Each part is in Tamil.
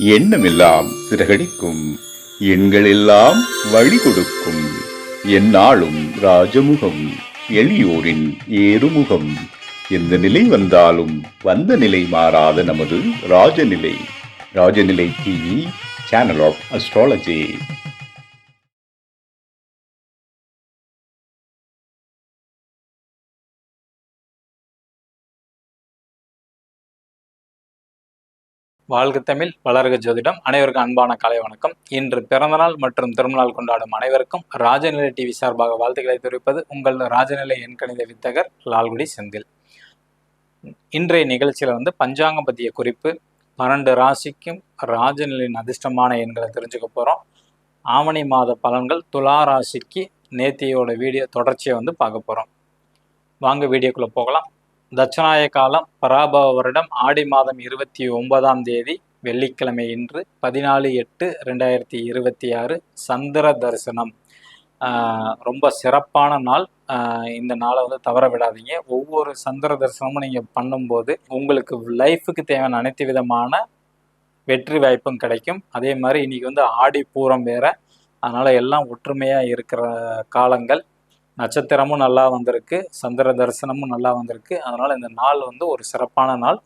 எண்ணமெல்லாம் சிறகடிக்கும், எண்களெல்லாம் வழி கொடுக்கும், எந்நாளும் ராஜமுகம், எளியோரின் ஏறுமுகம். எந்த நிலை வந்தாலும் வந்த நிலை மாறாத நமது Rajanilai. Rajanilai TV, channel of astrology. வாழ்க தமிழ், வளர்க ஜோதிடம். அனைவருக்கும் அன்பான காலை வணக்கம். இன்று பிறந்தநாள் மற்றும் திருமணநாள் கொண்டாடும் அனைவருக்கும் ராஜநிலை டிவி சார்பாக வாழ்த்துக்களை தெரிவிப்பது உங்கள் ராஜநிலை எண்கணித வித்தகர் லால்குடி செந்தில். இன்றைய நிகழ்ச்சியில் பஞ்சாங்கம் பற்றிய குறிப்பு, 12 ராசிக்கும் ராஜநிலையின் அதிர்ஷ்டமான எண்களை தெரிஞ்சுக்க போகிறோம். ஆவணி மாத பலன்கள், துலா ராசிக்கு நேத்தியோட வீடியோ தொடர்ச்சியை பார்க்க போகிறோம். வாங்க வீடியோக்குள்ளே போகலாம். தட்சநாய காலம் பராபவ வருடம் ஆடி மாதம் 29ஆம் தேதி வெள்ளிக்கிழமை. இன்று 14/8/2026 சந்திர தரிசனம். ரொம்ப சிறப்பான நாள். இந்த நாளை தவற விடாதீங்க. ஒவ்வொரு சந்திர தரிசனமும் நீங்கள் பண்ணும்போது உங்களுக்கு லைஃபுக்கு தேவையான அனைத்து விதமான வெற்றி வாய்ப்பும் கிடைக்கும். அதே மாதிரி இன்னைக்கு ஆடி பூரம் வேற, அதனால் எல்லாம் ஒற்றுமையாக இருக்கிற காலங்கள். நட்சத்திரமும் நல்லா வந்திருக்கு, சந்திர தரிசனமும் நல்லா வந்திருக்கு. அதனால் இந்த நாள் ஒரு சிறப்பான நாள்.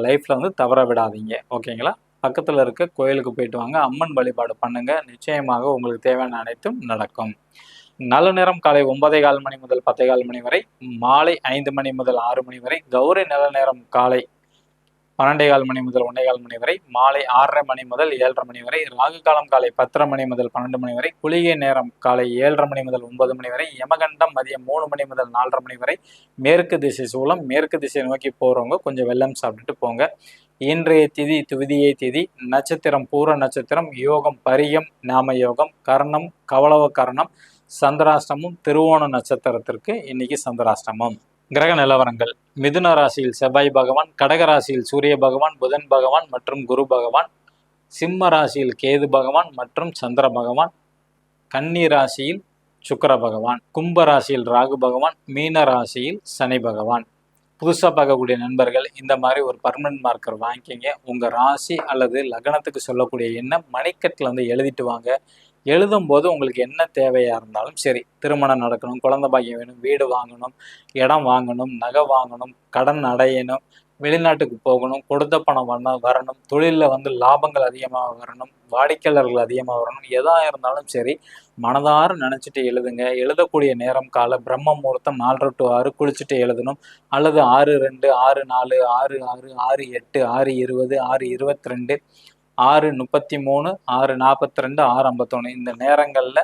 லைஃப்பில் தவற விடாதீங்க, ஓகேங்களா? பக்கத்தில் இருக்க கோயிலுக்கு போயிட்டு வாங்க, அம்மன் வழிபாடு பண்ணுங்கள். நிச்சயமாக உங்களுக்கு தேவையான அனைத்தும் நடக்கும். நல்ல நேரம் காலை 9:15 மணி முதல் 10:15 மணி வரை, மாலை 5 மணி முதல் 6 மணி வரை. கௌரி நல்ல நேரம் காலை 12:15 மணி முதல் 1:15 மணி வரை, மாலை 6:30 மணி முதல் 7:30 மணி வரை. ராகு காலம் காலை 10:30 மணி முதல் 12 மணி வரை. குளிகை நேரம் காலை 7:30 மணி முதல் 9 மணி வரை. யமகண்டம் மதியம் 3 மணி முதல் 4:30 மணி வரை. மேற்கு திசை சூலம். மேற்கு திசை நோக்கி போகிறவங்க கொஞ்சம் வெள்ளம் சாப்பிட்டுட்டு போங்க. இன்றைய திதி துவிதியை திதி. நட்சத்திரம் பூர நட்சத்திரம். யோகம் பரியம் நாம யோகம். கர்ணம் கவளவ கர்ணம். சந்திராஷ்டமும் திருவோண நட்சத்திரத்திற்கு இன்னைக்கு சந்திராஷ்டமம். கிரக நிலவரங்கள்: மிதுன ராசியில் செவ்வாய் பகவான், கடக ராசியில் சூரிய பகவான், புதன் பகவான் மற்றும் குரு பகவான், சிம்ம ராசியில் கேது பகவான் மற்றும் சந்திர பகவான், கன்னி ராசியில் சுக்கிர பகவான், கும்ப ராசியில் ராகு பகவான், மீன ராசியில் சனி பகவான். புதுசாக பார்க்கக்கூடிய நண்பர்கள் இந்த மாதிரி ஒரு பர்மனன்ட் மார்க்கர் வாங்கிக்கிங்க. உங்கள் ராசி அல்லது லக்னத்துக்கு சொல்லக்கூடிய எண்ணம் மணிக்கட்டில் எழுதிட்டு வாங்க. எழுதும்போது உங்களுக்கு என்ன தேவையாக இருந்தாலும் சரி, திருமணம் நடக்கணும், குழந்தை பாக்கியம் வேணும், வீடு வாங்கணும், இடம் வாங்கணும், நகை வாங்கணும், கடன் அடையணும், வெளிநாட்டுக்கு போகணும், கொடுத்த பணம் வரணும், தொழிலில் லாபங்கள் அதிகமாக வரணும், வாடிக்கையாளர்கள் அதிகமாக வரணும், எதாக இருந்தாலும் சரி மனதார நினச்சிட்டு எழுதுங்க. எழுதக்கூடிய நேரம் கால பிரம்ம முகூர்த்தம் 4 to 6 குளிச்சுட்டு எழுதணும். அல்லது 6:2, 6:4, 6:6, 6:8, 6:20, 6:22, 6:33, 6:42, 6:51 இந்த நேரங்களில்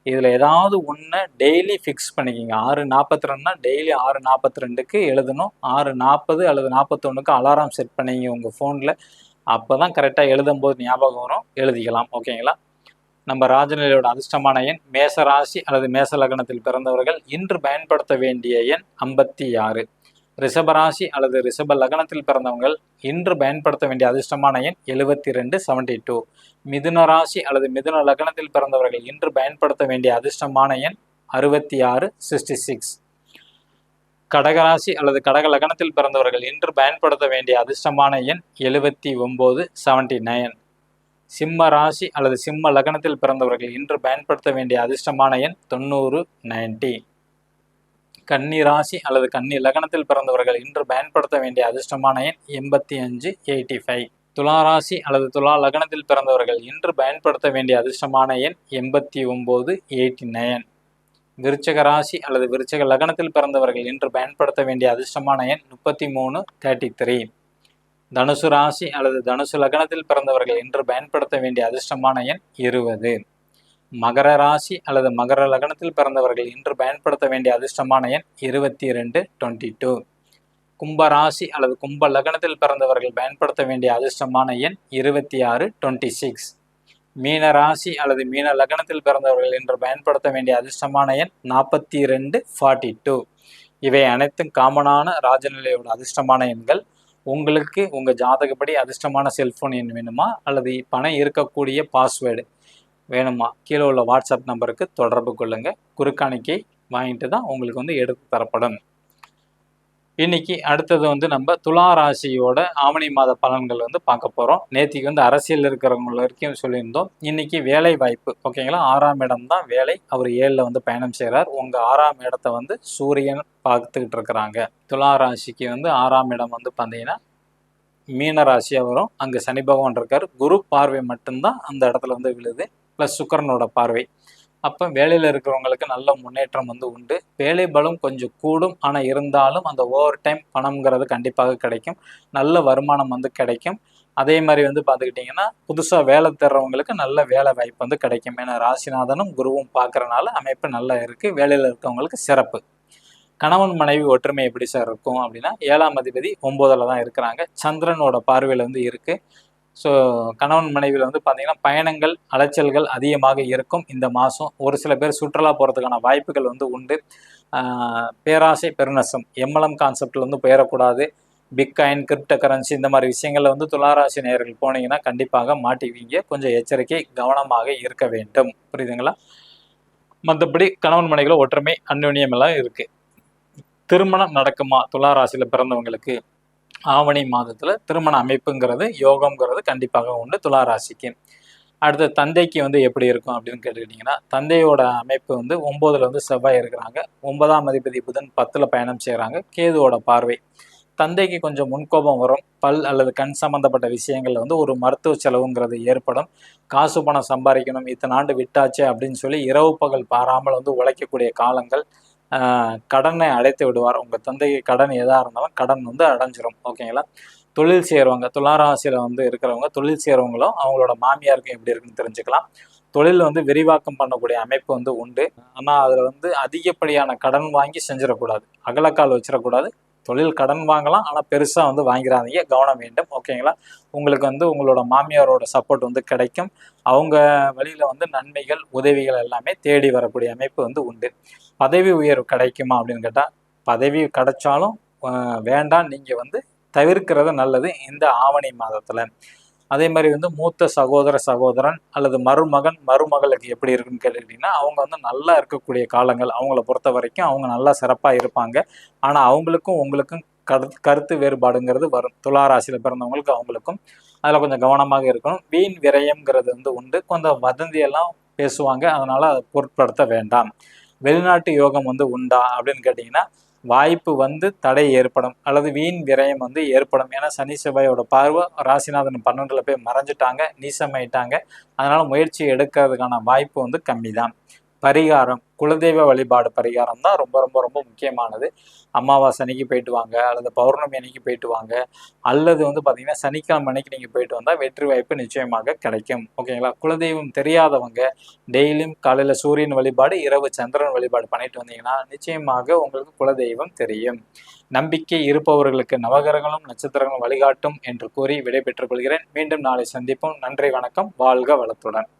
இதில் ஏதாவது ஒன்று டெய்லி ஃபிக்ஸ் பண்ணிக்கிங்க. 6:42னா டெய்லி 6:42க்கு எழுதணும். 6:40 அல்லது 41க்கு அலாரம் செட் பண்ணிங்க உங்கள் ஃபோனில். அப்போ தான் கரெக்டாக எழுதும்போது ஞாபகம் வரும், எழுதிக்கலாம், ஓகேங்களா? நம்ம ராஜநிலையோட அதிர்ஷ்டமான எண் மேச ராசி அல்லது மேச லக்னத்தில் பிறந்தவர்கள் இன்று பயன்படுத்த வேண்டிய எண் 56. ரிஷபராசி அல்லது ரிஷப லக்னத்தில் பிறந்தவங்கள் இன்று பயன்படுத்த வேண்டிய அதிர்ஷ்டமான எண் 72 72. மிதுன ராசி அல்லது மிதுன லக்னத்தில் பிறந்தவர்கள் இன்று பயன்படுத்த வேண்டிய அதிர்ஷ்டமான எண் 66 66. கடகராசி அல்லது கடக லக்னத்தில் பிறந்தவர்கள் இன்று பயன்படுத்த வேண்டிய அதிர்ஷ்டமான எண் 79 79. சிம்ம ராசி அல்லது சிம்ம லக்னத்தில் பிறந்தவர்கள் இன்று பயன்படுத்த வேண்டிய அதிர்ஷ்டமான எண் 90 90. கன்னி ராசி அல்லது கன்னி லக்னத்தில் பிறந்தவர்கள் இன்று பயன்படுத்த வேண்டிய அதிர்ஷ்டமான எண் 85 85. துலா ராசி அல்லது துலா லக்னத்தில் பிறந்தவர்கள் இன்று பயன்படுத்த வேண்டிய அதிர்ஷ்டமான எண் 89 89. விருச்சக ராசி அல்லது விருச்சக லக்னத்தில் பிறந்தவர்கள் இன்று பயன்படுத்த வேண்டிய அதிர்ஷ்டமான எண் 33 33. தனுசு ராசி அல்லது தனுசு லக்னத்தில் பிறந்தவர்கள் இன்று பயன்படுத்த வேண்டிய அதிர்ஷ்டமான எண் 20. மகர ராசி அல்லது மகர லக்னத்தில் பிறந்தவர்கள் இன்று பயன்படுத்த வேண்டிய அதிர்ஷ்டமான எண் 22 22. கும்ப ராசி அல்லது கும்ப லக்னத்தில் பிறந்தவர்கள் பயன்படுத்த வேண்டிய அதிர்ஷ்டமான எண் 26 26. மீன ராசி அல்லது மீன லக்னத்தில் பிறந்தவர்கள் இன்று பயன்படுத்த வேண்டிய அதிர்ஷ்டமான எண் 42 42. இவை அனைத்தும் காமனான ராஜநிலையோட அதிர்ஷ்டமான எண்கள். உங்களுக்கு உங்கள் ஜாதகப்படி அதிர்ஷ்டமான செல்ஃபோன் எண் வேணுமா அல்லது பணம் இருக்கக்கூடிய பாஸ்வேர்டு வேணுமா, கீழே உள்ள வாட்ஸ்அப் நம்பருக்கு தொடர்பு கொள்ளுங்கள். குறுக்காணிக்கை வாங்கிட்டு தான் உங்களுக்கு எடுத்து தரப்படும். இன்னைக்கு அடுத்தது வந்து நம்ம துலா ராசியோட ஆவணி மாத பலன்கள் வந்து பார்க்க போறோம். நேத்திக்கு வந்து அரசியல் இருக்கிறவங்க வரைக்கும் சொல்லியிருந்தோம். இன்னைக்கு வேலை வாய்ப்பு ஓகேங்களா. 6ஆம் இடம் தான் வேலை. அவர் 7ல வந்து பயணம் செய்கிறார். உங்க 6ஆம் இடத்தை வந்து சூரியன் பார்த்துக்கிட்டு இருக்கிறாங்க. துலா ராசிக்கு வந்து 6ஆம் இடம் வந்து பார்த்தீங்கன்னா மீன ராசியா வரும். அங்க சனி பகவான் இருக்காரு. குரு பார்வை மட்டும்தான் அந்த இடத்துல வந்து விழுது. பிளஸ் சுக்கிரனோட பார்வை. அப்போ வேலையில் இருக்கிறவங்களுக்கு நல்ல முன்னேற்றம் வந்து உண்டு. வேலை பலம் கொஞ்சம் கூடும். ஆனால் இருந்தாலும் அந்த ஓவர் டைம் பணம்ங்கிறது கண்டிப்பாக கிடைக்கும். நல்ல வருமானம் வந்து கிடைக்கும். அதே மாதிரி வந்து பார்த்துக்கிட்டிங்கன்னா புதுசாக வேலை தேடுறவங்களுக்கு நல்ல வேலை வாய்ப்பு வந்து கிடைக்கும். ஏன்னா ராசிநாதனும் குருவும் பார்க்கறனால அமைப்பு நல்லா இருக்குது. வேலையில் இருக்கவங்களுக்கு சிறப்பு. கணவன் மனைவி ஒற்றுமை எப்படி சார் இருக்கும் அப்படின்னா 7ஆம் அதிபதி 9ல் தான் இருக்கிறாங்க. சந்திரனோட பார்வையில் வந்து இருக்குது. ஸோ கணவன் மனைவியில் வந்து பார்த்தீங்கன்னா பயணங்கள் அலைச்சல்கள் அதிகமாக இருக்கும் இந்த மாதம். ஒரு சில பேர் சுற்றுலா போகிறதுக்கான வாய்ப்புகள் வந்து உண்டு. பேராசை பெருநசம் எம்எல்எம் கான்செப்டில் வந்து போயிடக்கூடாது. பிட்காயின் கிரிப்டோ கரன்சி இந்த மாதிரி விஷயங்களில் வந்து துளாராசி நேயர்கள் போனீங்கன்னா கண்டிப்பாக மாட்டிக்குவீங்க. கொஞ்சம் எச்சரிக்கை கவனமாக இருக்க வேண்டும். புரியுதுங்களா? மற்றபடி கணவன் மனைவியில் ஒற்றுமை அந்யோன்யம் எல்லாம் இருக்குது. திருமணம் நடக்குமா துளாராசியில் பிறந்தவங்களுக்கு? ஆவணி மாதத்துல திருமண அமைப்புங்கிறது யோகம்ங்கிறது கண்டிப்பாக உண்டு துளாராசிக்கு. அடுத்த தந்தைக்கு வந்து எப்படி இருக்கும் அப்படின்னு கேட்டுக்கிட்டிங்கன்னா தந்தையோட அமைப்பு வந்து 9ல் வந்து செவ்வாய் இருக்கிறாங்க. 9ஆம் அதிபதி புதன் 10ல் பயணம் செய்கிறாங்க. கேதுவோட பார்வை. தந்தைக்கு கொஞ்சம் முன்கோபம் வரும். பல் அல்லது கண் சம்பந்தப்பட்ட விஷயங்கள்ல வந்து ஒரு மருத்துவ செலவுங்கிறது ஏற்படும். காசு பணம் சம்பாதிக்கணும் இத்தனை ஆண்டு விட்டாச்சு அப்படின்னு சொல்லி இரவு பகல் பாராமல் வந்து உழைக்கக்கூடிய காலங்கள். கடனை அடைத்து விடுவார். உங்கள் தந்தைக்கு கடன் எதாக இருந்தாலும் கடன் வந்து அடைஞ்சிரும். ஓகேங்களா? தொழில் செய்கிறவங்க துளாராசியில் வந்து இருக்கிறவங்க தொழில் செய்கிறவங்களும் அவங்களோட மாமியாருக்கும் எப்படி இருக்குன்னு தெரிஞ்சுக்கலாம். தொழில் வந்து விரிவாக்கம் பண்ணக்கூடிய அமைப்பு வந்து உண்டு. ஆனால் அதில் வந்து அதிகப்படியான கடன் வாங்கி செஞ்சிடக்கூடாது. அகலக்கால் வச்சிடக்கூடாது. தொழில் கடன் வாங்கலாம். ஆனால் பெருசாக வந்து வாங்கிறாதீங்க. கவனம் வேண்டும். ஓகேங்களா? உங்களுக்கு வந்து உங்களோட மாமியாரோட சப்போர்ட் வந்து கிடைக்கும். அவங்க வழியில் வந்து நன்மைகள் உதவிகள் எல்லாமே தேடி வரக்கூடிய அமைப்பு வந்து உண்டு. பதவி உயர்வு கிடைக்குமா அப்படின்னு கேட்டால் பதவி கிடைச்சாலும் வேண்டாம். நீங்கள் வந்து தவிர்க்கிறது நல்லது இந்த ஆவணி மாதத்தில். அதே மாதிரி வந்து மூத்த சகோதரன் அல்லது மருமகன் மருமகளுக்கு எப்படி இருக்குன்னு கேட்டுக்கிட்டிங்கன்னா அவங்க வந்து நல்லா இருக்கக்கூடிய காலங்கள். அவங்கள பொறுத்த வரைக்கும் அவங்க நல்லா சிறப்பாக இருப்பாங்க. ஆனால் அவங்களுக்கும் உங்களுக்கும் கருத்து வேறுபாடுங்கிறது வரும். துளாராசியில் பிறந்தவங்களுக்கு அவங்களுக்கும் அதில் கொஞ்சம் கவனமாக இருக்கணும். வீண் விரயம்ங்கிறது வந்து உண்டு. கொஞ்சம் வதந்தியெல்லாம் பேசுவாங்க. அதனால் அதை பொருட்படுத்த வேண்டாம். வெளிநாட்டு யோகம் வந்து உண்டா அப்படின்னு கேட்டிங்கன்னா வாய்ப்பு வந்து தடை ஏற்படும் அல்லது வீண் விரயம் வந்து ஏற்படும். ஏன்னா சனி செவ்வாயோட பார்வை ராசிநாதன் 12ல் போய் மறைஞ்சிட்டாங்க, நீசமாயிட்டாங்க. அதனால முயற்சி எடுக்கிறதுக்கான வாய்ப்பு வந்து கம்மி தான். பரிகாரம் குலதெய்வ வழிபாடு பரிகாரம் தான் ரொம்ப ரொம்ப ரொம்ப முக்கியமானது. அமாவாசை அன்னைக்கு போயிட்டு வாங்க அல்லது பௌர்ணமி அன்னைக்கு போயிட்டு வாங்க அல்லது வந்து பார்த்தீங்கன்னா சனிக்கிழமை அன்னைக்கு நீங்கள் போயிட்டு வந்தால் வெற்றி வாய்ப்பு நிச்சயமாக கிடைக்கும். ஓகேங்களா? குலதெய்வம் தெரியாதவங்க டெய்லியும் காலையில் சூரியன் வழிபாடு இரவு சந்திரன் வழிபாடு பண்ணிட்டு வந்தீங்கன்னா நிச்சயமாக உங்களுக்கு குலதெய்வம் தெரியும். நம்பிக்கை இருப்பவர்களுக்கு நவகிரகங்களும் நட்சத்திரங்களும் வழிகாட்டும் என்று கூறி விடைபெற்றுக் கொள்கிறேன். மீண்டும் நாளை சந்திப்போம். நன்றி, வணக்கம். வாழ்க வளத்துடன்.